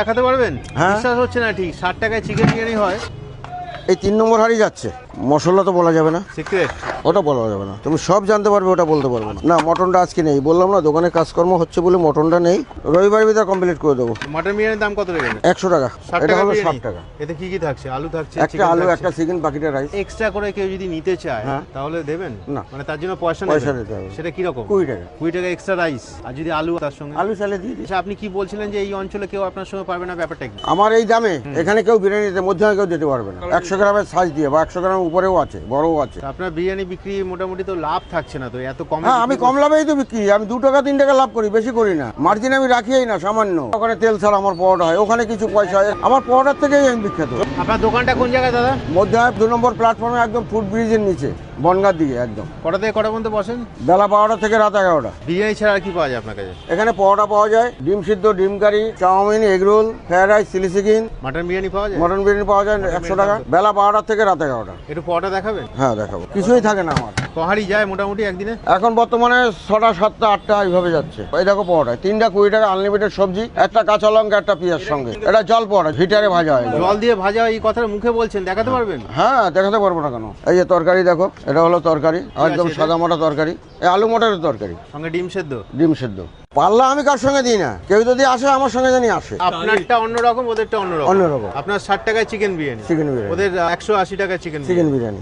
দেখাতে পারবেন? হ্যাঁ। বিশ্বাস হচ্ছে না ঠিক 60 টাকায় চিকেন বিরিয়ানি হয়। এই 3 নম্বর হাড়ি যাচ্ছে। মশলা তো বলা যাবে না, সিক্রেট। ওটা বলা যাবে না। তুমি সব জানতে পারবে, ওটা বলতে পারবে না। না, মটনটা আজকে নেই, বললাম না দোকানে কাজকর্ম হচ্ছে বলে মটনটা নেই। রবিবার ভিতরে কমপ্লিট করে দেবো। মটন বিরিয়ানির দাম কত রেখেছেন? 100 টাকা। 60 এটা টাকা হলো বিরিয়ানি? 60 টাকা। এতে কি কি থাকছে? আলু থাকছে, একটা আলু, একটা চিকেন, বাকিটা রাইস। এক্সট্রা করে কেউ যদি নিতে চায় হ্যাঁ। তাহলে দেবেন? না। মানে তার জন্য পয়সা পয়সা নেবেন? দিতে হবে। সেটা কি রকম? 20 টাকা। 20 টাকা এক্সট্রা রাইস, আর যদি আলু তার সঙ্গে? আলু চালে দিয়ে দিই। আচ্ছা, আপনি কি বলছিলেন যে এই অঞ্চলে কেউ আপনার সঙ্গে পারবে না, ব্যাপারটা কি? আমার এই দামে এখানে কেউ বিরিয়ানিতে মধ্যে কেউ দিতে পারবে না। 100 গ্রামের সাইজ দিয়ে বা 100 গ্রামের উপরেও আছে, বড়ও আছে। তো আপনার বিরিয়ানি বিক্রি মোটামুটি তো লাভ থাকছে না তো, এত কম? হ্যাঁ, আমি কম লাভেই তো বিক্রি। আমি 2 টাকা 3 টাকা লাভ করি, বেশি করি না। মার্জিন আমি রাখিই না, সামান্য। ওখানে তেল ছাড়া আমার পরোটা হয়, ওখানে কিছু পয়সা হয়। আমার পরোটার থেকেই আমি বিখ্যাত। আপনার দোকানটা কোন জায়গায় দাদা? মধ্যে 2 নম্বর প্ল্যাটফর্মে, একদম ফুট ব্রিজের নিচে, বনগাঁর দিকে একদম। কটা থেকে কটা পর্যন্ত বসেন? বেলা 12টা থেকে রাত 11টা। বিরিয়ানি ছাড়া আর কি পাওয়া যায় আপনার কাছে? এখানে পরোটা পাওয়া যায়, ডিম সিদ্ধ, ডিম curry, chowmein, egg roll, fried rice, chilli chicken, mutton biryani পাওয়া যায়? মটন বিরিয়ানি পাওয়া যায় 100 টাকা। বেলা 12টা থেকে রাত 11টা। একটু পরোটা দেখাবেন? হ্যাঁ, দেখাবো। কিছুই থাকে না আমার। কহারি যায় মোটামুটি একদিনে? এখন বর্তমানে 6টা 7টা 8টা এইভাবে যাচ্ছে। এই দেখো পরোটা 3টা 20 টাকা, আনলিমিটেড সবজি, একটা কাঁচা লঙ্কা, একটা পেঁয়াজ সঙ্গে। এটা জল পরোটা, হিটারে ভাজা হয়। জল দিয়ে ভাজা, এই কথাটা মুখে বলছেন, দেখাতে পারবেন? হ্যাঁ, দেখাতে পারবো না কেন। এই যে তরকারি দেখো, এটা হলো তরকারি, একদম আছে এটা? সাদা মোটা তরকারি। এই আলু মটরের তরকারি, সঙ্গে ডিম সেদ্ধ? ডিম সেদ্ধ। পাল্লা আমি কার সঙ্গে দিই না, কেউ যদি আসে আমার সঙ্গে জানি আসে। আপনারটা অন্যরকম, ওদেরটা অন্যরকম। অন্যরকম। আপনার 60 টাকায় চিকেন বিরিয়ানি, চিকেন বিরিয়ানি, ওদের 180 টাকায় চিকেন চিকেন বিরিয়ানি।